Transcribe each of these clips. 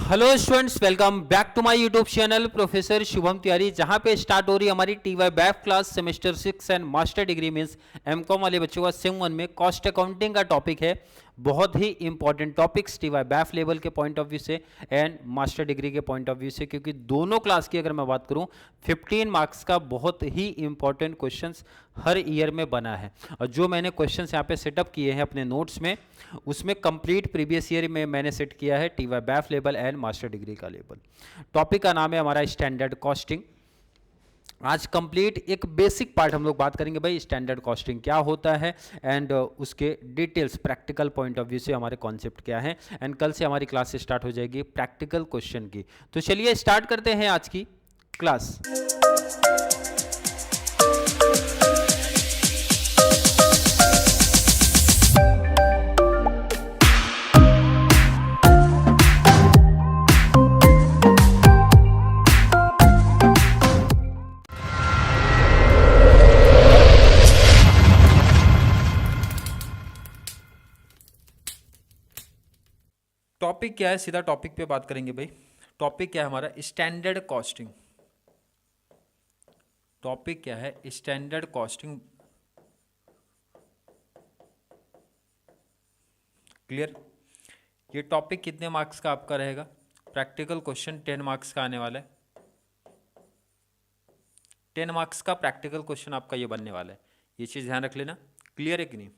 Hello students, welcome back to my YouTube channel professor Shubham Tiwari, जहां पे start हो रही है हमारी TY BAF class semester 6 and master degree means MCom वाले बच्चों का सेम 1 में कॉस्ट अकाउंटिंग का टॉपिक है। बहुत ही important topics TY BAF level के पॉइंट ऑफ व्यू से एंड मास्टर डिग्री के पॉइंट ऑफ व्यू से, क्योंकि दोनों क्लास की अगर मैं बात करूं 15 मार्क्स का बहुत ही इंपॉर्टेंट क्वेश्चंस हर ईयर में बना है। और जो मैंने क्वेश्चंस यहाँ पे सेटअप किए हैं अपने नोट्स में, उसमें कंप्लीट प्रीवियस ईयर में मैंने सेट किया है TY BAF level and master degree का लेवल। टॉपिक का नाम है हमारा स्टैंडर्ड कॉस्टिंग। आज कंप्लीट एक बेसिक पार्ट हम लोग बात करेंगे भाई स्टैंडर्ड कॉस्टिंग क्या होता है एंड उसके details practical point of view से हमारे कॉन्सेप्ट क्या है। एंड कल से हमारी क्लास स्टार्ट हो जाएगी प्रैक्टिकल क्वेश्चन की। तो चलिए स्टार्ट करते हैं आज की क्लास। टॉपिक क्या है, सीधा टॉपिक पे बात करेंगे भाई। टॉपिक क्या है हमारा, स्टैंडर्ड कॉस्टिंग। टॉपिक क्या है, स्टैंडर्ड कॉस्टिंग। क्लियर? ये टॉपिक कितने मार्क्स का आपका रहेगा? प्रैक्टिकल क्वेश्चन 10 मार्क्स का आने वाला है। 10 मार्क्स का प्रैक्टिकल क्वेश्चन आपका ये बनने वाला है, ये चीज़ ध्यान रख लेना। क्लियर है कि नहीं?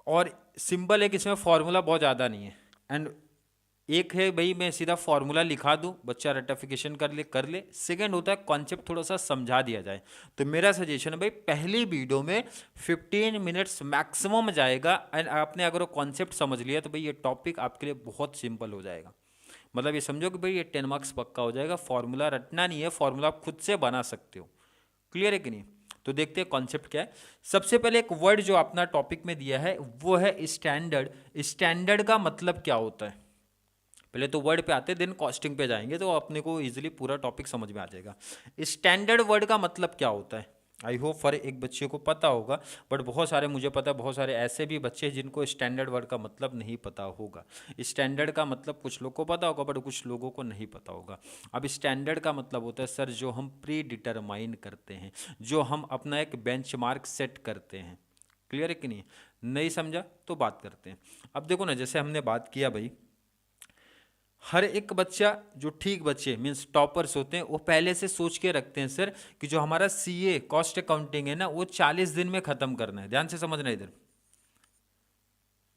और सिंपल है कि इसमें फॉर्मूला बहुत ज़्यादा नहीं है। एंड एक है भाई मैं सीधा फॉर्मूला लिखा दूं, बच्चा रेक्टिफिकेशन कर ले। सेकंड होता है कॉन्सेप्ट थोड़ा सा समझा दिया जाए। तो मेरा सजेशन है भाई पहली वीडियो में 15 मिनट्स मैक्सिमम जाएगा एंड आपने अगर वो कॉन्सेप्ट समझ लिया तो भाई ये टॉपिक आपके लिए बहुत सिंपल हो जाएगा। मतलब ये समझो कि भाई ये 10 मार्क्स पक्का हो जाएगा। फॉर्मूला रटना नहीं है, फॉर्मूला आप खुद से बना सकते हो। क्लियर है कि नहीं? तो देखते हैं कॉन्सेप्ट क्या है। सबसे पहले एक वर्ड जो अपना टॉपिक में दिया है वो है स्टैंडर्ड। स्टैंडर्ड का मतलब क्या होता है? पहले तो वर्ड पे आते हैं, देन कॉस्टिंग पे जाएंगे तो अपने को इजीली पूरा टॉपिक समझ में आ जाएगा। स्टैंडर्ड वर्ड का मतलब क्या होता है? आई होप हर एक बच्चे को पता होगा, बट बहुत सारे, मुझे पता है बहुत सारे ऐसे भी बच्चे हैं जिनको स्टैंडर्ड वर्ड का मतलब नहीं पता होगा। स्टैंडर्ड का मतलब कुछ लोग को पता होगा बट कुछ लोगों को नहीं पता होगा। अब स्टैंडर्ड का मतलब होता है सर जो हम प्री डिटरमाइन करते हैं, जो हम अपना एक बेंचमार्क सेट करते हैं। क्लियर है कि नहीं? नहीं समझा तो बात करते हैं। अब देखो ना, जैसे हमने बात किया भाई, हर एक बच्चा जो ठीक बच्चे मीन्स टॉपर्स होते हैं वो पहले से सोच के रखते हैं सर कि जो हमारा सीए कॉस्ट अकाउंटिंग है ना वो 40 दिन में खत्म करना है। ध्यान से समझना, इधर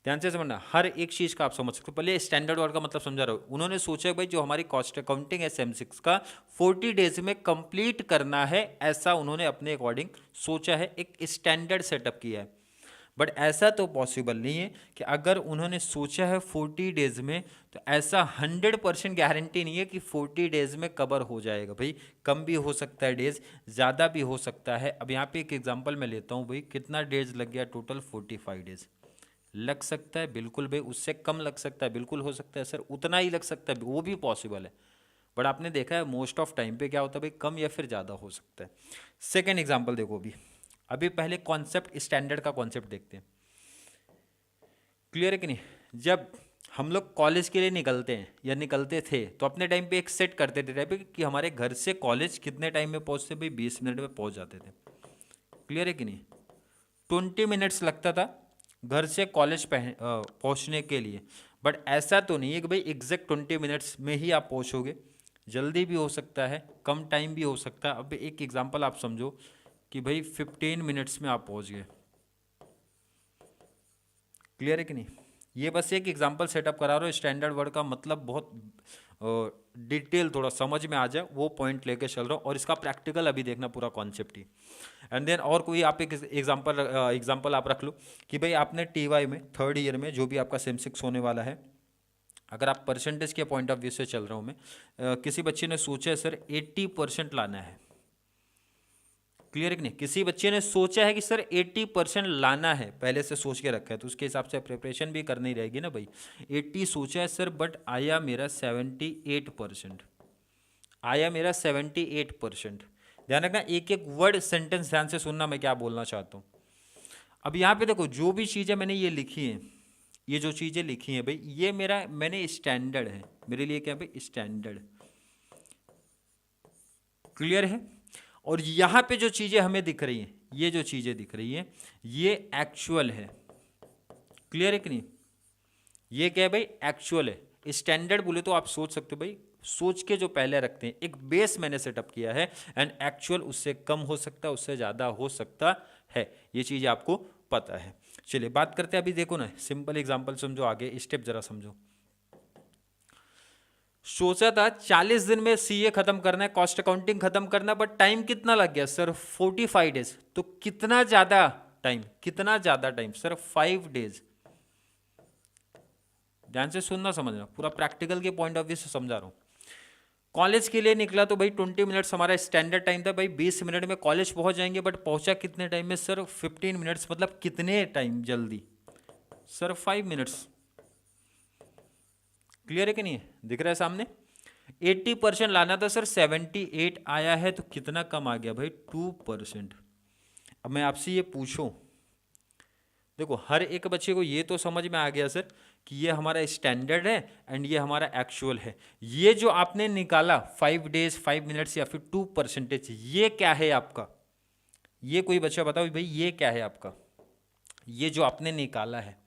ध्यान से समझना, हर एक चीज का आप समझ सकते हो। पहले स्टैंडर्ड वर्ड का मतलब समझा रहा हूं। उन्होंने सोचा भाई जो हमारी कॉस्ट अकाउंटिंग है सेम 6 का 40 डेज में कंप्लीट करना है, ऐसा उन्होंने अपने अकॉर्डिंग सोचा है, एक स्टैंडर्ड सेटअप किया है। बट ऐसा तो पॉसिबल नहीं है कि अगर उन्होंने सोचा है 40 डेज में तो ऐसा 100% गारंटी नहीं है कि 40 डेज में कवर हो जाएगा। भाई कम भी हो सकता है डेज, ज़्यादा भी हो सकता है। अब यहाँ पे एक एग्जांपल मैं लेता हूँ भाई, कितना डेज लग गया टोटल? 45 डेज लग सकता है बिल्कुल भाई, उससे कम लग सकता है बिल्कुल, हो सकता है सर उतना ही लग सकता है, वो भी पॉसिबल है। बट आपने देखा है मोस्ट ऑफ टाइम पे क्या होता है भाई, कम या फिर ज़्यादा हो सकता है। सेकेंड एग्जाम्पल देखो अभी पहले कॉन्सेप्ट स्टैंडर्ड का कॉन्सेप्ट देखते हैं। क्लियर है कि नहीं? जब हम लोग कॉलेज के लिए निकलते हैं या निकलते थे तो अपने टाइम पे एक सेट करते थे टाइप कि हमारे घर से कॉलेज कितने टाइम में पहुंचते? भाई 20 मिनट में पहुंच जाते थे। क्लियर है कि नहीं? 20 मिनट्स लगता था घर से कॉलेज पहुंचने के लिए। बट ऐसा तो नहीं है कि भाई एग्जैक्ट 20 मिनट्स में ही आप पहुंचोगे, जल्दी भी हो सकता है, कम टाइम भी हो सकता है। अब एक एग्जांपल आप समझो कि भाई 15 मिनट्स में आप पहुंच गए। क्लियर है कि नहीं? ये बस एक एग्जांपल सेटअप करा रहा हूँ। स्टैंडर्ड वर्ड का मतलब बहुत डिटेल थोड़ा समझ में आ जाए वो पॉइंट लेके चल रहा हूँ, और इसका प्रैक्टिकल अभी देखना पूरा कॉन्सेप्ट ही। एंड देन और कोई आप एक एग्जांपल आप रख लो कि भाई आपने टीवाई में 3rd ईयर में जो भी आपका सेम 6 होने वाला है, अगर आप परसेंटेज के पॉइंट ऑफ व्यू से चल रहा हूँ मैं, किसी बच्चे ने सोचा है सर 80% लाना है। क्लियर है कि नहीं? किसी बच्चे ने सोचा है कि सर 80% लाना है, पहले से सोच के रखा है, तो उसके हिसाब से प्रिपरेशन भी करनी रहेगी ना भाई। 80 सोचा है सर, बट आया मेरा 78%, आया मेरा 78%। ध्यान रखना, एक एक वर्ड सेंटेंस ध्यान से सुनना मैं क्या बोलना चाहता हूँ। अब यहाँ पे देखो जो भी चीज़ें मैंने ये लिखी हैं, ये जो चीज़ें लिखी हैं भाई, ये मैंने स्टैंडर्ड है। मेरे लिए क्या है भाई, स्टैंडर्ड। क्लियर है। और यहां पे जो चीजें हमें दिख रही हैं, ये जो चीजें दिख रही हैं, ये एक्चुअल है। क्लियर है कि नहीं? ये क्या है भाई, एक्चुअल है। स्टैंडर्ड बोले तो आप सोच सकते हो भाई, सोच के जो पहले रखते हैं, एक बेस मैंने सेटअप किया है, एंड एक्चुअल उससे कम हो सकता है, उससे ज़्यादा हो सकता है, ये चीज़ आपको पता है। चलिए बात करते हैं, अभी देखो ना, सिंपल एग्जांपल समझो, आगे स्टेप जरा समझो। सोचा था 40 दिन में सीए खत्म करना है, कॉस्ट अकाउंटिंग खत्म करना है, बट टाइम कितना लग गया सर? 45 डेज। तो कितना ज़्यादा टाइम, कितना ज़्यादा टाइम सर? 5 डेज। ध्यान से सुनना समझना, पूरा प्रैक्टिकल के पॉइंट ऑफ व्यू से समझा रहा हूँ। कॉलेज के लिए निकला तो भाई 20 मिनट्स हमारा स्टैंडर्ड टाइम था भाई, 20 मिनट में कॉलेज पहुंच जाएंगे, बट पहुंचा कितने टाइम में सर? 15 मिनट्स। मतलब कितने टाइम जल्दी सर? 5 मिनट्स। क्लियर है कि नहीं? दिख रहा है सामने? 80% लाना था सर, 78 आया है, तो कितना कम आ गया भाई? 2%। अब मैं आपसे ये पूछूं, देखो हर एक बच्चे को ये तो समझ में आ गया सर कि ये हमारा स्टैंडर्ड है एंड ये हमारा एक्चुअल है। ये जो आपने निकाला 5 डेज 5 मिनट्स या फिर 2%, ये क्या है आपका? ये कोई बच्चा बताओ भाई, ये क्या है आपका? ये जो आपने निकाला है,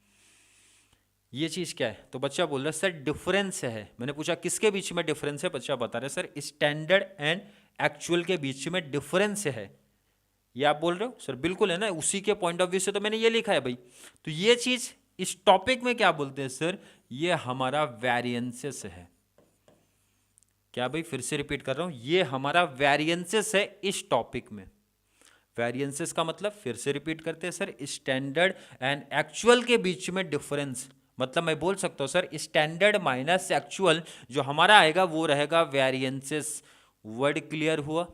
ये चीज़ क्या है? तो बच्चा बोल रहा है सर डिफरेंस है। मैंने पूछा किसके बीच में डिफरेंस है? बच्चा बता रहे सर स्टैंडर्ड एंड एक्चुअल के बीच में डिफरेंस है। ये आप बोल रहे हो सर? बिल्कुल है ना, उसी के पॉइंट ऑफ व्यू से तो मैंने ये लिखा है भाई। तो ये चीज इस टॉपिक में क्या बोलते हैं सर? ये हमारा वेरिएंसेस है। क्या भाई? फिर से रिपीट कर रहा हूं, ये हमारा वेरिएंसेस है इस टॉपिक में। वेरिएंसेस का मतलब, फिर से रिपीट करते हैं सर, स्टैंडर्ड एंड एक्चुअल के बीच में डिफरेंस। मतलब मैं बोल सकता हूं सर स्टैंडर्ड माइनस एक्चुअल जो हमारा आएगा वो रहेगा वेरिएंसेस। वर्ड क्लियर हुआ?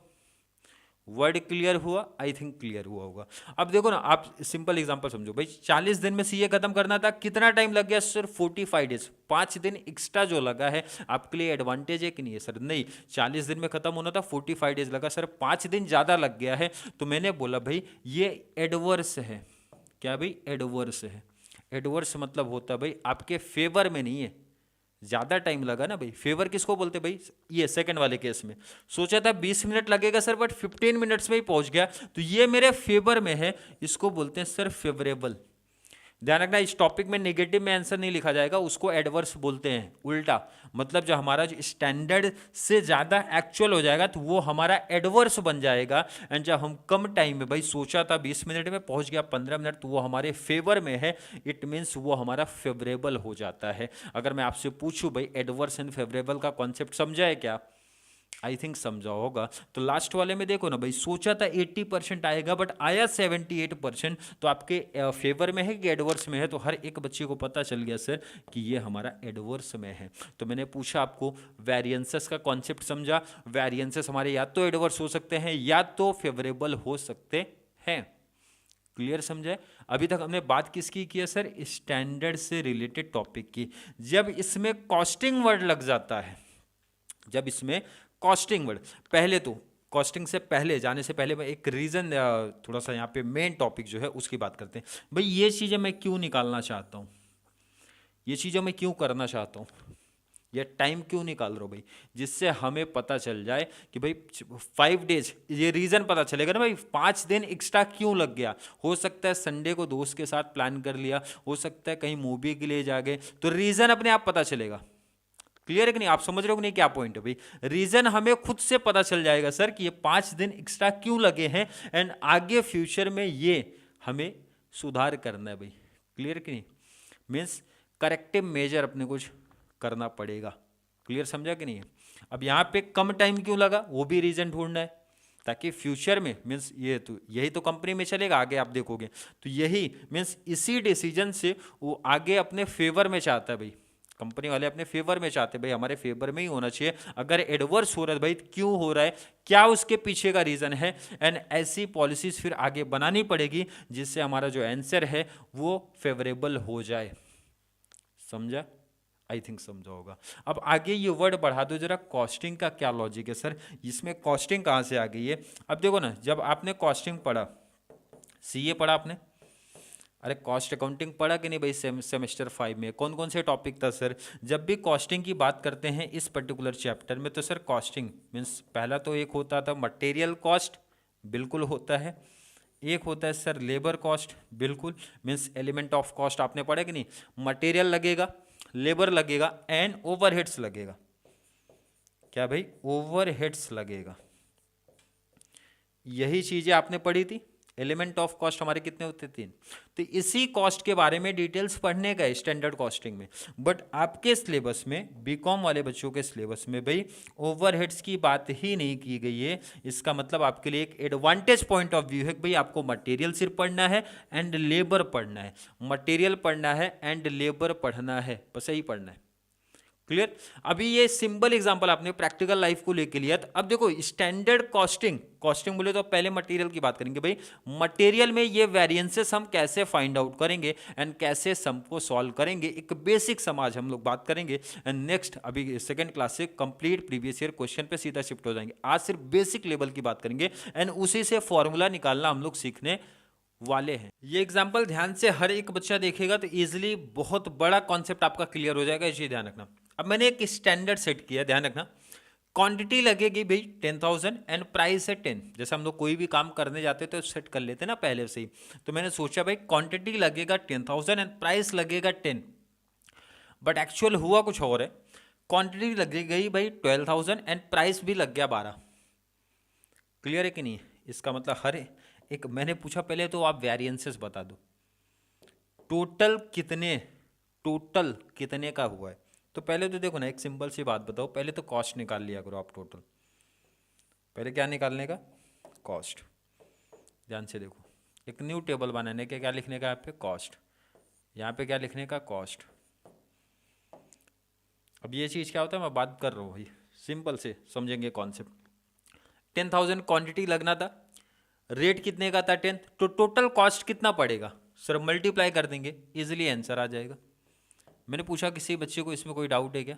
वर्ड क्लियर हुआ? आई थिंक क्लियर हुआ होगा। अब देखो ना, आप सिंपल एग्जांपल समझो भाई, 40 दिन में सीए खत्म करना था, कितना टाइम लग गया सर? 45 डेज। 5 दिन एक्स्ट्रा जो लगा है आपके लिए एडवांटेज है कि नहीं है सर? नहीं, 40 दिन में खत्म होना था, 45 डेज लगा सर, 5 दिन ज़्यादा लग गया है। तो मैंने बोला भाई ये एडवर्स है। क्या भाई? एडवर्स है। एडवर्स मतलब होता भाई आपके फेवर में नहीं है, ज़्यादा टाइम लगा ना भाई। फेवर किसको बोलते भाई? ये सेकंड वाले केस में सोचा था 20 मिनट लगेगा सर, बट 15 मिनट्स में ही पहुंच गया, तो ये मेरे फेवर में है, इसको बोलते हैं सर फेवरेबल। ध्यान रखना, इस टॉपिक में नेगेटिव में आंसर नहीं लिखा जाएगा, उसको एडवर्स बोलते हैं, उल्टा। मतलब जो हमारा जो स्टैंडर्ड से ज़्यादा एक्चुअल हो जाएगा तो वो हमारा एडवर्स बन जाएगा। एंड जब हम कम टाइम में, भाई सोचा था 20 मिनट में, पहुंच गया 15 मिनट, तो वो हमारे फेवर में है, इट मीन्स वो हमारा फेवरेबल हो जाता है। अगर मैं आपसे पूछूं भाई एडवर्स एंड फेवरेबल का कॉन्सेप्ट समझा है क्या? आई थिंक समझा होगा। तो लास्ट वाले में देखो ना भाई, सोचा था 80% आएगा बट आया 78%, तो आपके फेवर में है कि एडवर्स में है? तो हर एक बच्चे को पता चल गया सर कि ये हमारा एडवर्स में है। तो मैंने पूछा आपको वेरिएंसेस का कॉन्सेप्ट समझा? वेरिएंसेस हमारे या तो एडवर्स हो सकते हैं या तो फेवरेबल हो सकते हैं। क्लियर समझे? अभी तक हमने बात किसकी की है सर? स्टैंडर्ड से रिलेटेड टॉपिक की। जब इसमें कॉस्टिंग वर्ड लग जाता है, जब इसमें कॉस्टिंग वर्ड, पहले तो कॉस्टिंग से पहले जाने से पहले मैं एक रीज़न, थोड़ा सा यहाँ पे मेन टॉपिक जो है उसकी बात करते हैं। भाई ये चीज़ें मैं क्यों निकालना चाहता हूँ, ये चीज़ें मैं क्यों करना चाहता हूँ, ये टाइम क्यों निकाल रहा हूँ भाई? जिससे हमें पता चल जाए कि भाई 5 डेज, ये रीज़न पता चलेगा ना भाई, 5 दिन एक्स्ट्रा क्यों लग गया। हो सकता है संडे को दोस्त के साथ प्लान कर लिया, हो सकता है कहीं मूवी के लिए जा गए, तो रीज़न अपने आप पता चलेगा। क्लियर है कि नहीं? आप समझ रहे हो कि नहीं क्या पॉइंट है भाई? रीजन हमें खुद से पता चल जाएगा सर कि ये 5 दिन एक्स्ट्रा क्यों लगे हैं, एंड आगे फ्यूचर में ये हमें सुधार करना है भाई। क्लियर कि नहीं? मीन्स करेक्टिव मेजर अपने कुछ करना पड़ेगा। क्लियर समझा कि नहीं? अब यहाँ पे कम टाइम क्यों लगा, वो भी रीजन ढूंढना है, ताकि फ्यूचर में मीन्स ये तो यही तो कंपनी में चलेगा, आगे आप देखोगे तो यही मीन्स इसी डिसीजन से वो आगे अपने फेवर में चाहता है भाई। कंपनी वाले अपने फेवर में चाहते हैं भाई, हमारे फेवर में ही होना चाहिए। अगर एडवर्स हो रहा है भाई, क्यों हो रहा है, क्या उसके पीछे का रीजन है, एंड ऐसी पॉलिसीज फिर आगे बनानी पड़ेगी जिससे हमारा जो आंसर है वो फेवरेबल हो जाए। समझा? आई थिंक समझा होगा। अब आगे ये वर्ड बढ़ा दो जरा, कॉस्टिंग का क्या लॉजिक है सर, इसमें कॉस्टिंग कहाँ से आ गई है? अब देखो ना, जब आपने कॉस्टिंग पढ़ा, सीए पढ़ा आपने, अरे कॉस्ट अकाउंटिंग पढ़ा कि नहीं भाई सेमेस्टर 5 में? कौन कौन से टॉपिक था सर? जब भी कॉस्टिंग की बात करते हैं इस पर्टिकुलर चैप्टर में तो सर कॉस्टिंग मीन्स पहला तो एक होता था मटेरियल कॉस्ट, बिल्कुल होता है। एक होता है सर लेबर कॉस्ट, बिल्कुल मीन्स एलिमेंट ऑफ कॉस्ट आपने पढ़ा कि नहीं? मटेरियल लगेगा, लेबर लगेगा एंड ओवरहेड्स लगेगा। क्या भाई? ओवरहेड्स लगेगा। यही चीजें आपने पढ़ी थी। एलिमेंट ऑफ कॉस्ट हमारे कितने होते? 3। तो इसी कॉस्ट के बारे में डिटेल्स पढ़ने का स्टैंडर्ड कॉस्टिंग में। बट आपके सिलेबस में, बीकॉम वाले बच्चों के सिलेबस में भाई ओवरहेड्स की बात ही नहीं की गई है। इसका मतलब आपके लिए एक एडवांटेज पॉइंट ऑफ व्यू है कि भाई आपको मटेरियल सिर्फ पढ़ना है एंड लेबर पढ़ना है, मटेरियल पढ़ना है एंड लेबर पढ़ना है, बस यही पढ़ना है। क्लियर? अभी ये सिंपल एग्जांपल आपने प्रैक्टिकल लाइफ को लेके लिया। तो अब देखो स्टैंडर्ड कॉस्टिंग बोले तो पहले मटेरियल की बात करेंगे भाई। मटेरियल में ये वेरिएंसेस हम कैसे फाइंड आउट करेंगे एंड कैसे सम को सॉल्व करेंगे, एक बेसिक सम आज हम लोग बात करेंगे। एंड नेक्स्ट अभी सेकंड क्लास से कंप्लीट प्रीवियस ईयर क्वेश्चन पे सीधा शिफ्ट हो जाएंगे। आज सिर्फ बेसिक लेवल की बात करेंगे एंड उसी से फॉर्मूला निकालना हम लोग सीखने वाले हैं। ये एग्जाम्पल ध्यान से हर एक बच्चा देखेगा तो इजिली बहुत बड़ा कॉन्सेप्ट आपका क्लियर हो जाएगा, ये ध्यान रखना। अब मैंने एक स्टैंडर्ड सेट किया, ध्यान रखना। क्वांटिटी लगेगी भाई 10,000 एंड प्राइस है 10। जैसे हम लोग कोई भी काम करने जाते तो सेट कर लेते ना पहले से ही। तो मैंने सोचा भाई क्वांटिटी लगेगा 10,000 एंड प्राइस लगेगा 10। बट एक्चुअल हुआ कुछ और है। क्वांटिटी लग गई भाई 12,000 एंड प्राइस भी लग गया 12। क्लियर है कि नहीं? इसका मतलब हर एक, मैंने पूछा पहले तो आप वेरिएंसेस बता दो, टोटल कितने का हुआ है। तो पहले तो देखो ना, एक सिंपल सी बात बताओ, पहले तो कॉस्ट निकाल लिया करो आप टोटल। पहले क्या निकालने का? कॉस्ट। ध्यान से देखो, एक न्यू टेबल बनाने के क्या लिखने का? यहाँ पे कॉस्ट, यहाँ पे क्या लिखने का? कॉस्ट। अब ये चीज़ क्या होता है, मैं बात कर रहा हूँ भाई सिंपल से समझेंगे कॉन्सेप्ट। 10,000 क्वांटिटी लगना था, रेट कितने का था? 10। तो टोटल कॉस्ट कितना पड़ेगा सर? मल्टीप्लाई कर देंगे, इजीली आंसर आ जाएगा। मैंने पूछा किसी बच्चे को इसमें कोई डाउट है क्या?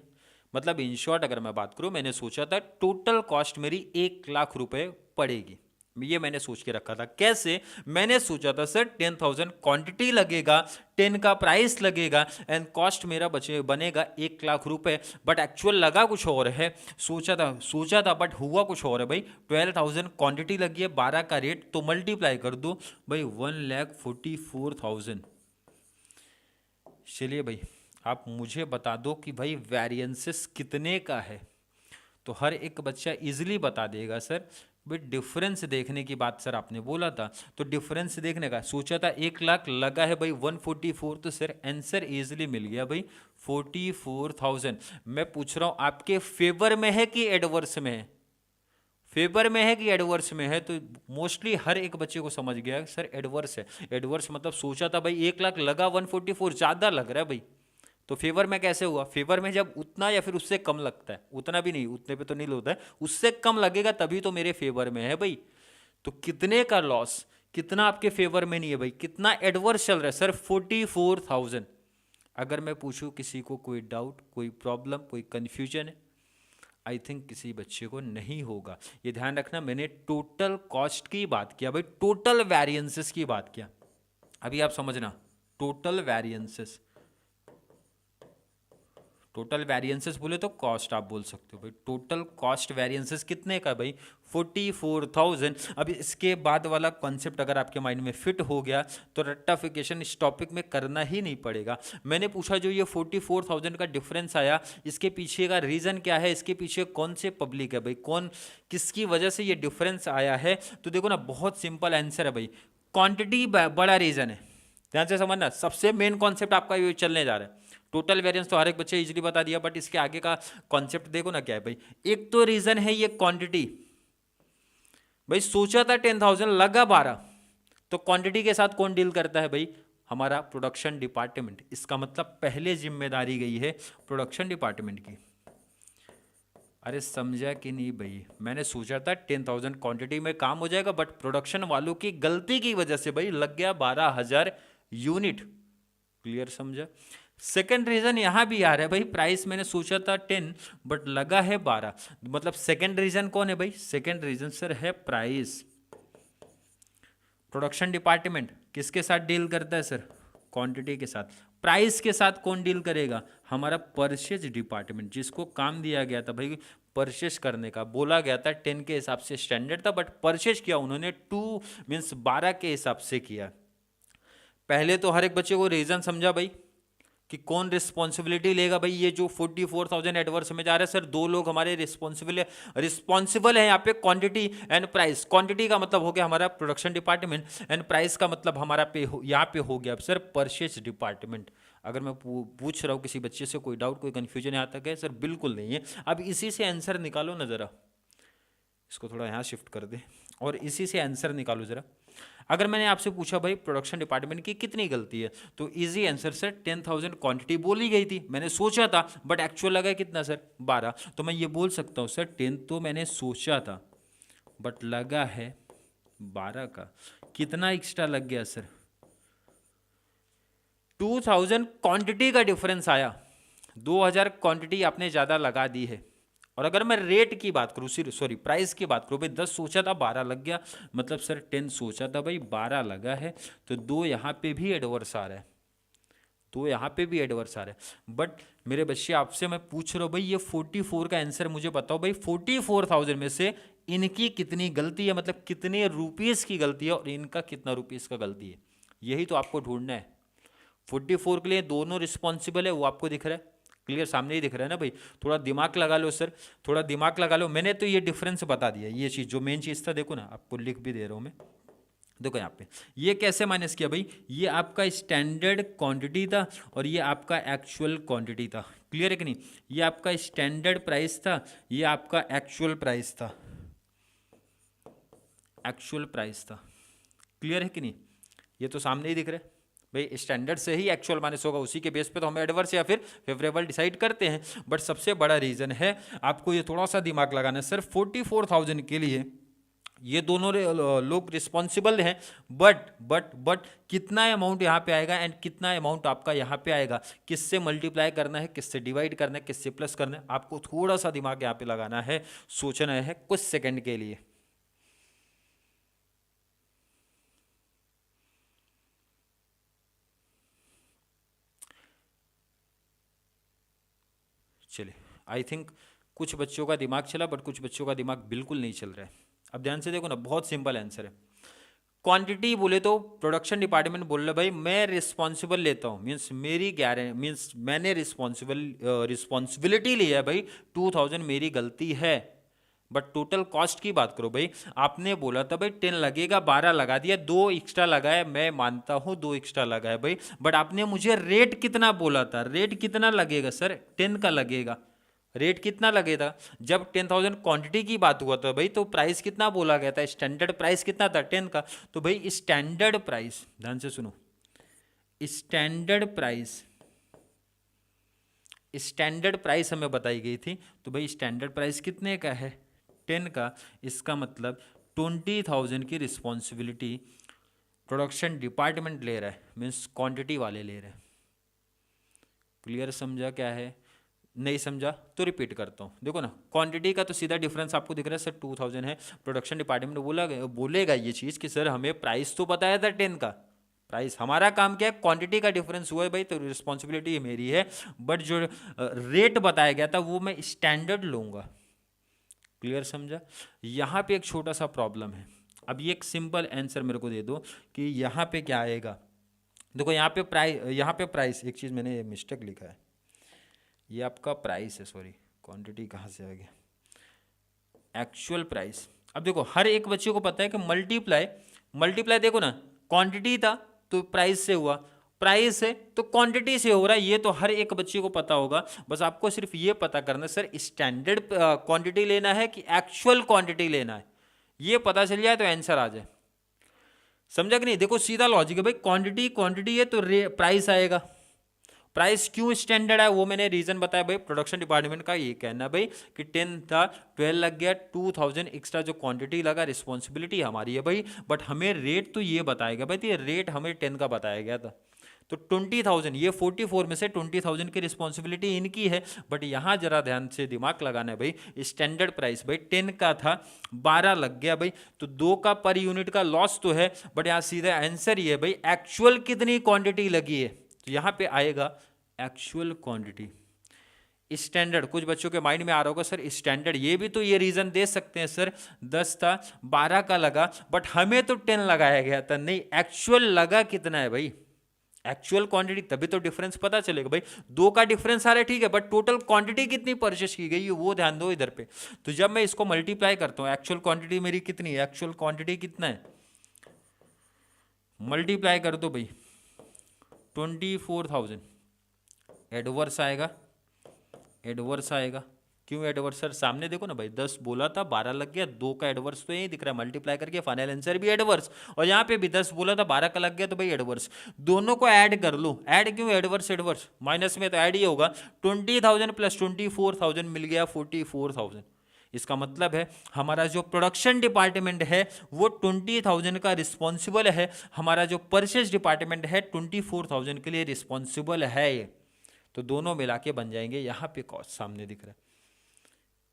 मतलब इन शॉर्ट अगर मैं बात करूं, मैंने सोचा था टोटल कॉस्ट मेरी 1,00,000 रुपए पड़ेगी। ये मैंने सोच के रखा था। कैसे? मैंने सोचा था सर 10,000 क्वांटिटी लगेगा, 10 का प्राइस लगेगा एंड कॉस्ट मेरा बनेगा 1,00,000 रुपए। बट एक्चुअल लगा कुछ और है। सोचा था बट हुआ कुछ और है भाई। 12,000 क्वांटिटी लगी है, 12 का रेट, तो मल्टीप्लाई कर दो भाई 1,44,000। चलिए भाई आप मुझे बता दो कि भाई वेरिएंसेस कितने का है। तो हर एक बच्चा इजीली बता देगा सर भाई डिफरेंस देखने की बात सर आपने बोला था, तो डिफरेंस देखने का सोचा था 1,00,000 लगा है भाई 144, तो सर आंसर इजीली मिल गया भाई 44,000। मैं पूछ रहा हूँ आपके फेवर में है कि एडवर्स में है? फेवर में है कि एडवर्स में है? तो मोस्टली हर एक बच्चे को समझ गया सर एडवर्स है। एडवर्स मतलब सोचा था भाई 1,00,000 लगा 144, ज़्यादा लग रहा है भाई। तो फेवर में कैसे हुआ? फेवर में जब उतना या फिर उससे कम लगता है, उतना भी नहीं, उतने पे तो नहीं होता है, उससे कम लगेगा तभी तो मेरे फेवर में है भाई। तो कितने का लॉस, कितना आपके फेवर में नहीं है भाई, कितना एडवर्स चल रहा है सर? 44,000। अगर मैं पूछूं किसी को कोई डाउट, कोई प्रॉब्लम, कोई कंफ्यूजन है? आई थिंक किसी बच्चे को नहीं होगा। ये ध्यान रखना, मैंने टोटल कॉस्ट की बात किया भाई, टोटल वेरिएंसेस की बात किया। अभी आप समझना, टोटल वेरिएंसेस, टोटल वेरिएंसेस बोले तो कॉस्ट आप बोल सकते हो भाई। टोटल कॉस्ट वेरिएंसेस कितने का भाई? 44,000। अब इसके बाद वाला कॉन्सेप्ट अगर आपके माइंड में फिट हो गया तो रट्टाफिकेशन इस टॉपिक में करना ही नहीं पड़ेगा। मैंने पूछा जो ये 44,000 का डिफरेंस आया, इसके पीछे का रीज़न क्या है, इसके पीछे कौन से पब्लिक है भाई, कौन किसकी वजह से ये डिफरेंस आया है? तो देखो ना, बहुत सिंपल आंसर है भाई, क्वांटिटी बड़ा रीज़न है। ध्यान से समझना, सबसे मेन कॉन्सेप्ट आपका ये चलने जा रहा है। टोटल वेरिएंस तो हर एक बच्चे इजीली बता दिया, बट इसके आगे का कॉन्सेप्ट देखो ना क्या है भाई। एक तो रीजन है ये क्वांटिटी भाई, सोचा था 10,000 लगा 12, तो क्वांटिटी के साथ कौन डील करता है भाई? हमारा प्रोडक्शन डिपार्टमेंट। इसका मतलब पहले जिम्मेदारी गई है प्रोडक्शन डिपार्टमेंट की। अरे समझा कि नहीं भाई? मैंने सोचा था 10,000 क्वांटिटी में काम हो जाएगा, बट प्रोडक्शन वालों की गलती की वजह से भाई लग गया 12,000 यूनिट। क्लियर? समझा? सेकेंड रीजन यहां भी आ रहा है भाई, प्राइस मैंने सोचा था 10 बट लगा है 12। मतलब सेकेंड रीजन कौन है भाई? सेकेंड रीजन सर है प्राइस। प्रोडक्शन डिपार्टमेंट किसके साथ डील करता है सर? क्वांटिटी के साथ। प्राइस के साथ कौन डील करेगा? हमारा परचेज डिपार्टमेंट, जिसको काम दिया गया था भाई परचेज करने का, बोला गया था 10 के हिसाब से स्टैंडर्ड था, बट परचेज किया उन्होंने 2 मीन्स 12 के हिसाब से किया। पहले तो हर एक बच्चे को रीजन समझा भाई कि कौन रिस्पॉन्सिबिलिटी लेगा। भाई ये जो 44,000 एडवर्स में जा रहा है सर, 2 लोग हमारे रिस्पॉन्सिबल है यहाँ पे, क्वांटिटी एंड प्राइस। क्वांटिटी का मतलब हो गया हमारा प्रोडक्शन डिपार्टमेंट, एंड प्राइस का मतलब हमारा यहाँ पे हो गया सर परचेज डिपार्टमेंट। अगर मैं पूछ रहा हूँ किसी बच्चे से कोई डाउट, कोई कन्फ्यूजन यहाँ तक है? सर बिल्कुल नहीं है। अब इसी से आंसर निकालो ना ज़रा, इसको थोड़ा यहाँ शिफ्ट कर दे और इसी से आंसर निकालो ज़रा। अगर मैंने आपसे पूछा भाई प्रोडक्शन डिपार्टमेंट की कितनी गलती है, तो इजी आंसर सर 10,000 क्वांटिटी बोली गई थी, मैंने सोचा था, बट एक्चुअल लगा कितना सर? 12। तो मैं ये बोल सकता हूँ सर 10 तो मैंने सोचा था बट लगा है 12 का। कितना एक्स्ट्रा लग गया सर? 2000 क्वांटिटी का डिफरेंस आया, 2000 क्वांटिटी आपने ज़्यादा लगा दी है। और अगर मैं रेट की बात करूँ, सॉरी प्राइस की बात करूँ, भाई 10 सोचा था 12 लग गया, मतलब सर 10 सोचा था भाई 12 लगा है, तो 2 यहाँ पे भी एडवर्स आ रहा है, 2 यहाँ पे भी एडवर्स आ रहा है। बट मेरे बच्चे आपसे मैं पूछ रहा हूँ भाई ये 44 का आंसर मुझे बताओ भाई 44,000 में से इनकी कितनी गलती है, मतलब कितने रुपीज़ की गलती है और इनका कितना रुपीज़ का गलती है, यही तो आपको ढूंढना है। 44 के लिए दोनों रिस्पॉन्सिबल है, वो आपको दिख रहा है, क्लियर सामने ही दिख रहा है ना भाई। थोड़ा दिमाग लगा लो सर, थोड़ा दिमाग लगा लो। मैंने तो ये डिफरेंस बता दिया, ये चीज़ जो मेन चीज़ था, देखो ना आपको लिख भी दे रहा हूँ मैं, देखो यहाँ पे ये कैसे माइनस किया भाई, ये आपका स्टैंडर्ड क्वांटिटी था और ये आपका एक्चुअल क्वांटिटी था, क्लियर है कि नहीं? ये आपका स्टैंडर्ड प्राइस था, ये आपका एक्चुअल प्राइस था, एक्चुअल प्राइस था, क्लियर है कि नहीं? ये तो सामने ही दिख रहा है भाई, स्टैंडर्ड से ही एक्चुअल माइनस होगा, उसी के बेस पे तो हम एडवर्स या फिर फेवरेबल डिसाइड करते हैं। बट सबसे बड़ा रीजन है, आपको ये थोड़ा सा दिमाग लगाना है सर, 44,000 के लिए ये दोनों लोग रिस्पॉन्सिबल हैं, बट कितना अमाउंट यहाँ पे आएगा एंड कितना अमाउंट आपका यहाँ पे आएगा, किससे मल्टीप्लाई करना है, किससे डिवाइड करना है, किससे प्लस करना है, आपको थोड़ा सा दिमाग यहाँ पे लगाना है, सोचना है कुछ सेकंड के लिए। चलिए, आई थिंक कुछ बच्चों का दिमाग चला बट कुछ बच्चों का दिमाग बिल्कुल नहीं चल रहा है। अब ध्यान से देखो ना, बहुत सिंपल आंसर है। क्वांटिटी बोले तो प्रोडक्शन डिपार्टमेंट बोल रहा भाई मैं रिस्पॉन्सिबल लेता हूँ, मीन्स मेरी गारंटी, मीन्स मैंने रिस्पॉन्सिबिलिटी लिया है भाई, 2000 मेरी गलती है। बट टोटल कॉस्ट की बात करो भाई, आपने बोला था भाई 10 लगेगा, 12 लगा दिया, 2 एक्स्ट्रा लगाया, मैं मानता हूँ 2 एक्स्ट्रा लगाया भाई, बट आपने मुझे रेट कितना बोला था, रेट कितना लगेगा सर? 10 का लगेगा। रेट कितना लगेगा? जब 10,000 क्वांटिटी की बात हुआ था भाई, तो प्राइस कितना बोला गया था? स्टैंडर्ड प्राइस कितना था? 10 का। तो भाई स्टैंडर्ड प्राइस, ध्यान से सुनो, स्टैंडर्ड प्राइस हमें बताई गई थी, तो भाई स्टैंडर्ड प्राइस कितने का है? 10 का। इसका मतलब 20,000 की रिस्पॉन्सिबिलिटी प्रोडक्शन डिपार्टमेंट ले रहा है, मीन्स क्वांटिटी वाले ले रहे हैं। क्लियर समझा क्या है? नहीं समझा तो रिपीट करता हूँ। देखो ना, क्वांटिटी का तो सीधा डिफरेंस आपको दिख रहा है सर, 2000 है। प्रोडक्शन डिपार्टमेंट बोलेगा ये चीज़ कि सर हमें प्राइस तो बताया था 10 का, प्राइस हमारा काम क्या है, क्वांटिटी का डिफरेंस हुआ है भाई, तो रिस्पॉन्सिबिलिटी मेरी है, बट जो रेट बताया गया था वो मैं स्टैंडर्ड लूँगा। क्लियर समझा? यहाँ पे एक छोटा सा प्रॉब्लम है। अब ये एक सिंपल आंसर मेरे को दे दो कि यहाँ पे क्या आएगा। देखो यहाँ पे प्राइस, एक चीज़ मैंने मिस्टेक लिखा है, ये आपका प्राइस है, सॉरी क्वांटिटी कहाँ से आ गया, एक्चुअल प्राइस। अब देखो हर एक बच्चे को पता है कि मल्टीप्लाई देखो ना, क्वांटिटी था तो प्राइस से हुआ, प्राइस है तो क्वांटिटी से हो रहा है, ये तो हर एक बच्चे को पता होगा। बस आपको सिर्फ ये पता करना सर स्टैंडर्ड क्वांटिटी लेना है कि एक्चुअल क्वांटिटी लेना है, ये पता चल जाए तो आंसर आ जाए। समझा कि नहीं? देखो सीधा लॉजिक है भाई, क्वांटिटी है तो प्राइस आएगा। प्राइस क्यों स्टैंडर्ड है वो मैंने रीजन बताया भाई, प्रोडक्शन डिपार्टमेंट का ये कहना भाई कि 10 था, 12 लग गया, 2000 एक्स्ट्रा जो क्वांटिटी लगा, रिस्पॉन्सिबिलिटी हमारी है भाई, बट हमें रेट तो ये बताया गया भाई, तो ये रेट हमें 10 का बताया गया था, तो 20,000, ये 44 में से 20,000 की रिस्पॉन्सिबिलिटी इनकी है। बट यहाँ जरा ध्यान से दिमाग लगाना है भाई, स्टैंडर्ड प्राइस भाई 10 का था, 12 लग गया भाई, तो 2 का पर यूनिट का लॉस तो है, बट यहाँ सीधा आंसर ये है भाई एक्चुअल कितनी क्वांटिटी लगी है, तो यहाँ पे आएगा एक्चुअल क्वांटिटी। स्टैंडर्ड, कुछ बच्चों के माइंड में आ रहा होगा सर स्टैंडर्ड, ये भी तो ये रीजन दे सकते हैं सर 10 था 12 का लगा, बट हमें तो 10 लगाया गया था। नहीं, एक्चुअल लगा कितना है भाई, एक्चुअल क्वांटिटी, तभी तो डिफरेंस पता चलेगा भाई। 2 का डिफरेंस आ रहा है ठीक है, बट टोटल क्वांटिटी कितनी परचेस की गई है वो ध्यान दो इधर पे। तो जब मैं इसको मल्टीप्लाई करता हूं, एक्चुअल क्वांटिटी मेरी कितनी है, एक्चुअल क्वांटिटी कितना है, मल्टीप्लाई कर दो भाई 24,000, एडवर्स आएगा, एडवर्स आएगा। क्यों एडवर्स सर, सामने देखो ना भाई 10 बोला था 12 लग गया, 2 का एडवर्स तो यही दिख रहा है, मल्टीप्लाई करके फाइनल आंसर भी एडवर्स, और यहाँ पे भी 10 बोला था 12 का लग गया तो भाई एडवर्स। दोनों को ऐड कर लो, ऐड क्यों, एडवर्स एडवर्स, माइनस में तो ऐड ही होगा। 20,000 प्लस 24,000 मिल गया 44,000। इसका मतलब है हमारा जो प्रोडक्शन डिपार्टमेंट है वो 20,000 का रिस्पॉन्सिबल है, हमारा जो परचेज डिपार्टमेंट है 24,000 के लिए रिस्पॉन्सिबल है। तो दोनों मिला के बन जाएंगे, यहाँ पे कॉस्ट सामने दिख रहा है।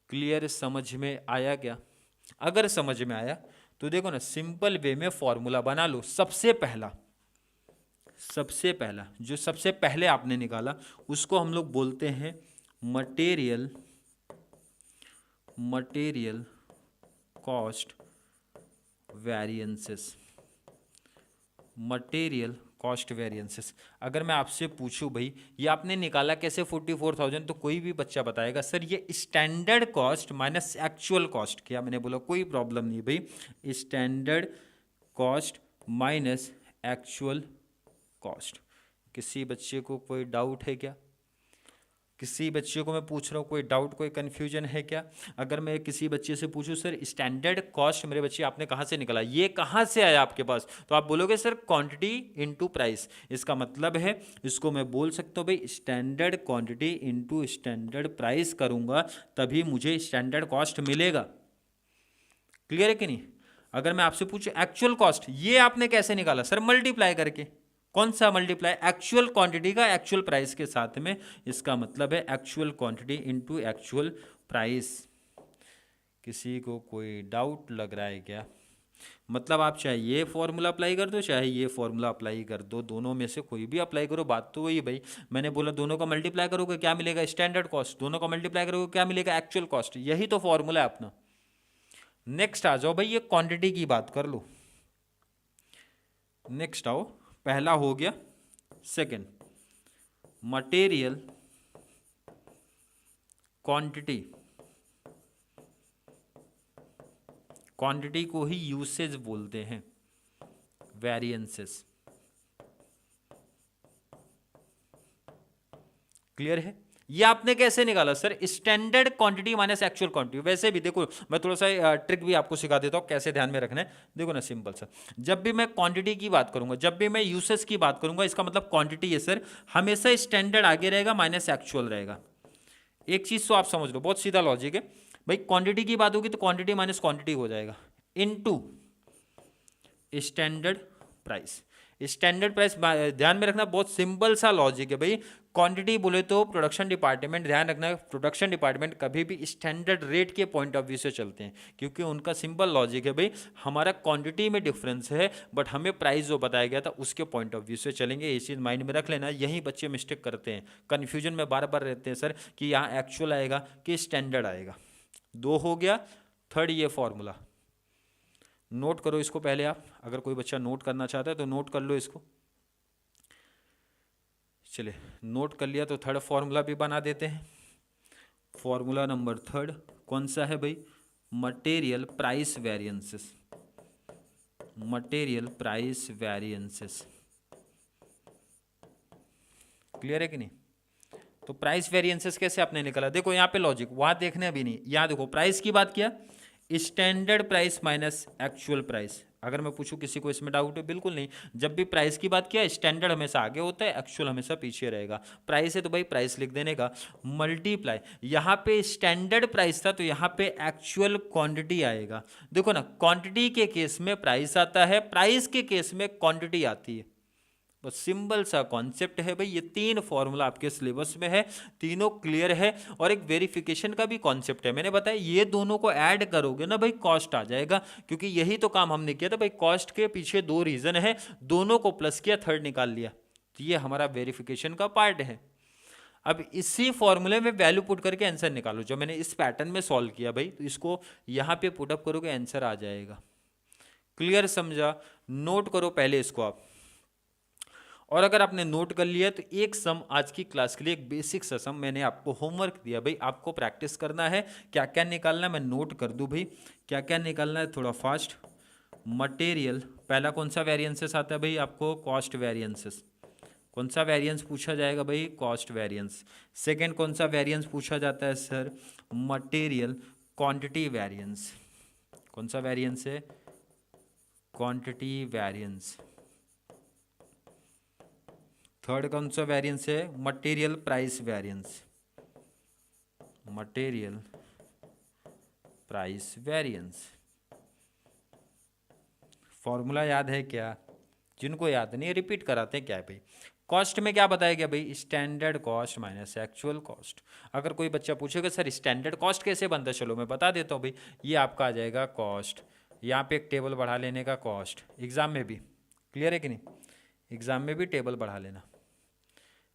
क्लियर, समझ में आया क्या? अगर समझ में आया तो देखो ना, सिंपल वे में फॉर्मूला बना लो। सबसे पहला जो सबसे पहले आपने निकाला उसको हम लोग बोलते हैं material cost variances. Material cost variances, अगर मैं आपसे पूछूं भाई ये आपने निकाला कैसे 44,000, तो कोई भी बच्चा बताएगा सर ये standard cost minus actual cost किया। मैंने बोला कोई प्रॉब्लम नहीं भाई, standard cost minus actual cost. किसी बच्चे को कोई डाउट है क्या? किसी बच्चे को मैं पूछ रहा हूँ, कोई डाउट कोई कन्फ्यूजन है क्या? अगर मैं किसी बच्चे से पूछूं सर स्टैंडर्ड कॉस्ट मेरे बच्चे आपने कहाँ से निकाला, ये कहाँ से आया आपके पास, तो आप बोलोगे सर क्वांटिटी इनटू प्राइस। इसका मतलब है इसको मैं बोल सकता हूँ भाई standard quantity into standard price करूँगा तभी मुझे स्टैंडर्ड कॉस्ट मिलेगा। क्लियर है कि नहीं? अगर मैं आपसे पूछूं एक्चुअल कॉस्ट, ये आपने कैसे निकाला सर, मल्टीप्लाई करके। कौन सा मल्टीप्लाई, एक्चुअल क्वांटिटी का एक्चुअल प्राइस के साथ में, इसका मतलब है actual quantity into actual price. किसी को कोई डाउट लग रहा है क्या? मतलब आप चाहे ये फॉर्मूला अप्लाई कर दो चाहे ये फॉर्मूला अप्लाई कर दो, दोनों में से कोई भी अप्लाई करो, बात तो वही भाई। मैंने बोला दोनों का मल्टीप्लाई करोगे क्या मिलेगा, स्टैंडर्ड कॉस्ट, दोनों का मल्टीप्लाई करोगे क्या मिलेगा, एक्चुअल कॉस्ट। यही तो फॉर्मूला है अपना। नेक्स्ट आ जाओ भाई, ये क्वांटिटी की बात कर लो। नेक्स्ट आओ, पहला हो गया, सेकंड मटेरियल क्वांटिटी, क्वांटिटी को ही यूसेज बोलते हैं, वेरिएंसेस। क्लियर है? ये आपने कैसे निकाला sir, standard quantity minus actual quantity. वैसे भी देखो मैं थोड़ा सा ट्रिक भी आपको सिखा देता हूँ कैसे ध्यान में रखना है। देखो ना सिंपल सा, जब भी मैं क्वांटिटी की बात करूंगा, जब भी मैं यूसेज की बात करूंगा, इसका मतलब क्वांटिटी है सर, हमेशा स्टैंडर्ड आगे रहेगा माइनस एक्चुअल रहेगा। एक चीज तो आप समझ लो, बहुत सीधा लॉजिक है भाई। क्वांटिटी की बात होगी तो क्वांटिटी माइनस क्वांटिटी हो जाएगा into standard price. Standard price ध्यान में रखना, बहुत सिंपल सा लॉजिक है भाई। क्वांटिटी बोले तो प्रोडक्शन डिपार्टमेंट, ध्यान रखना प्रोडक्शन डिपार्टमेंट कभी भी स्टैंडर्ड रेट के पॉइंट ऑफ व्यू से चलते हैं, क्योंकि उनका सिंपल लॉजिक है भाई हमारा क्वांटिटी में डिफरेंस है बट हमें प्राइस जो बताया गया था उसके पॉइंट ऑफ व्यू से चलेंगे। ये चीज़ माइंड में रख लेना, यही बच्चे मिस्टेक करते हैं, कन्फ्यूजन में बार बार रहते हैं सर कि यहाँ एक्चुअल आएगा कि स्टैंडर्ड आएगा। 2 हो गया, थर्ड ये फॉर्मूला नोट करो इसको पहले आप, अगर कोई बच्चा नोट करना चाहता है तो नोट कर लो इसको। चलिए नोट कर लिया तो थर्ड फॉर्मूला भी बना देते हैं। फॉर्मूला नंबर थर्ड कौन सा है भाई, material price variances. Material price variances, clear है कि नहीं? तो प्राइस वेरिएंसेस कैसे आपने निकाला, देखो यहाँ पे लॉजिक, वहां देखने अभी नहीं, यहाँ देखो प्राइस की बात किया, standard price minus actual price. अगर मैं पूछूं किसी को इसमें डाउट है, बिल्कुल नहीं। जब भी प्राइस की बात किया स्टैंडर्ड हमेशा आगे होता है, एक्चुअल हमेशा पीछे रहेगा। प्राइस है तो भाई प्राइस लिख देने का, मल्टीप्लाई, यहाँ पे स्टैंडर्ड प्राइस था तो यहाँ पे एक्चुअल क्वांटिटी आएगा। देखो ना, क्वांटिटी के केस में प्राइस आता है, प्राइस के केस में क्वांटिटी आती है। बस सिंपल सा कॉन्सेप्ट है भाई, ये 3 फॉर्मूला आपके सिलेबस में है, तीनों क्लियर है। और एक वेरिफिकेशन का भी कॉन्सेप्ट है, मैंने बताया ये दोनों को ऐड करोगे ना भाई कॉस्ट आ जाएगा, क्योंकि यही तो काम हमने किया था भाई। कॉस्ट के पीछे 2 रीजन है, दोनों को प्लस किया, थर्ड निकाल लिया, तो ये हमारा वेरिफिकेशन का पार्ट है। अब इसी फॉर्मूले में वैल्यू पुट करके आंसर निकालो, जो मैंने इस पैटर्न में सॉल्व किया भाई, तो इसको यहाँ पे पुटअप करोगे आंसर आ जाएगा। क्लियर समझा? नोट करो पहले इसको आप। और अगर आपने नोट कर लिया तो एक सम आज की क्लास के लिए, एक बेसिक सा सम मैंने आपको होमवर्क दिया भाई, आपको प्रैक्टिस करना है। क्या क्या निकालना है मैं नोट कर दूं भाई, क्या क्या निकालना है थोड़ा फास्ट। मटेरियल, पहला कौन सा वेरिएंसेस आता है भाई आपको? Cost variances. कौन सा वेरिएंस पूछा जाएगा भाई? Cost variance. सेकेंड कौन सा वेरिएंस पूछा जाता है सर? Material quantity variance. कौन सा वेरिएंस है? Quantity variance. थर्ड कौन सा वेरिएंस है? Material price variance. Material price variance. Formula याद है क्या? जिनको याद नहीं रिपीट कराते हैं क्या है भाई। कॉस्ट में क्या बताया गया भाई? Standard cost minus actual cost. अगर कोई बच्चा पूछेगा सर स्टैंडर्ड कॉस्ट कैसे बनता है, चलो मैं बता देता हूँ भाई। ये आपका आ जाएगा कॉस्ट, यहाँ पे एक टेबल बढ़ा लेने का कॉस्ट, एग्जाम में भी क्लियर है कि नहीं? एग्जाम में भी टेबल बढ़ा लेना।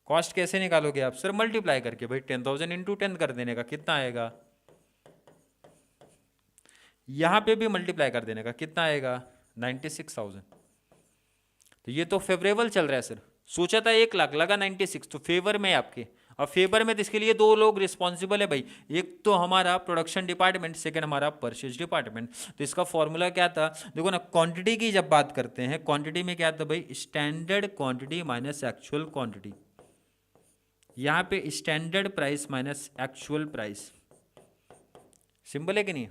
कॉस्ट कैसे निकालोगे आप? सर मल्टीप्लाई करके भाई, 10,000 इंटू 10 कर देने का, कितना आएगा? यहां पे भी मल्टीप्लाई कर देने का, कितना आएगा? 96,000। तो ये तो फेवरेबल चल रहा है सर, सोचा था 1 लाख, लगा 96, तो फेवर में आपके। और फेवर में तो इसके लिए 2 लोग रिस्पॉन्सिबल है भाई, एक तो हमारा प्रोडक्शन डिपार्टमेंट, सेकंड हमारा परचेज डिपार्टमेंट। तो इसका फॉर्मूला क्या था देखो ना, क्वांटिटी की जब बात करते हैं, क्वांटिटी में क्या था भाई? Standard quantity minus actual quantity. यहाँ पे standard price minus actual price. Simple है कि नहीं?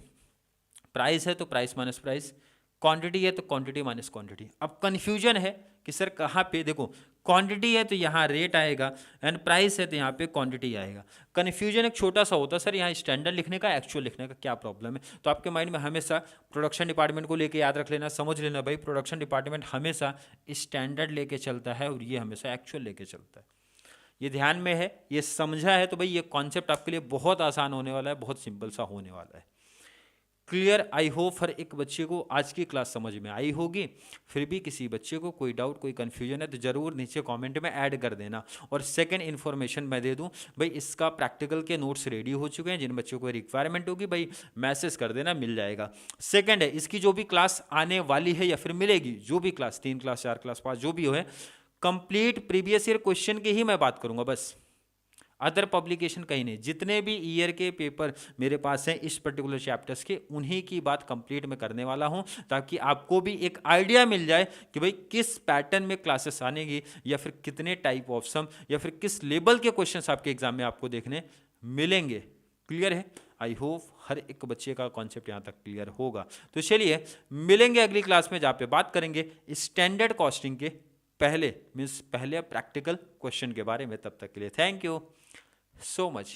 प्राइस है तो प्राइस माइनस प्राइस, क्वांटिटी है तो क्वांटिटी माइनस क्वांटिटी। अब कंफ्यूजन है कि सर कहाँ पे, देखो क्वांटिटी है तो यहाँ रेट आएगा, एंड प्राइस है तो यहाँ पे क्वांटिटी आएगा। कन्फ्यूजन एक छोटा सा होता है, सर यहाँ स्टैंडर्ड लिखने का एक्चुअल लिखने का क्या प्रॉब्लम है? तो आपके माइंड में हमेशा प्रोडक्शन डिपार्टमेंट को लेके याद रख लेना, समझ लेना भाई, प्रोडक्शन डिपार्टमेंट हमेशा स्टैंडर्ड लेके चलता है और ये हमेशा एक्चुअल लेके चलता है। ये ध्यान में है, ये समझा है, तो भाई ये कॉन्सेप्ट आपके लिए बहुत आसान होने वाला है, बहुत सिंपल सा होने वाला है। क्लियर? आई होप हर एक बच्चे को आज की क्लास समझ में आई होगी। फिर भी किसी बच्चे को कोई डाउट, कोई कन्फ्यूजन है तो ज़रूर नीचे कमेंट में ऐड कर देना। और सेकंड इन्फॉर्मेशन मैं दे दूं भाई, इसका प्रैक्टिकल के नोट्स रेडी हो चुके हैं, जिन बच्चों को रिक्वायरमेंट होगी भाई मैसेज कर देना, मिल जाएगा। सेकंड है, इसकी जो भी क्लास आने वाली है या फिर मिलेगी, जो भी क्लास 3 क्लास 4 क्लास 5 जो भी हो है, कंप्लीट प्रीवियस ईयर क्वेश्चन की ही मैं बात करूंगा बस, अदर पब्लिकेशन कहीं नहीं। जितने भी ईयर के पेपर मेरे पास हैं इस पर्टिकुलर चैप्टर्स के, उन्हीं की बात कंप्लीट मैं करने वाला हूं, ताकि आपको भी एक आइडिया मिल जाए कि भाई किस पैटर्न में क्लासेस आनेगी, या फिर कितने टाइप ऑफ सम, या फिर किस लेवल के क्वेश्चंस आपके एग्जाम में आपको देखने मिलेंगे। क्लियर है? आई होप हर एक बच्चे का कॉन्सेप्ट यहाँ तक क्लियर होगा। तो चलिए मिलेंगे अगली क्लास में, जहाँ पे बात करेंगे स्टैंडर्ड कॉस्टिंग के पहले मीन्स पहले प्रैक्टिकल क्वेश्चन के बारे में। तब तक के लिए थैंक यू so much।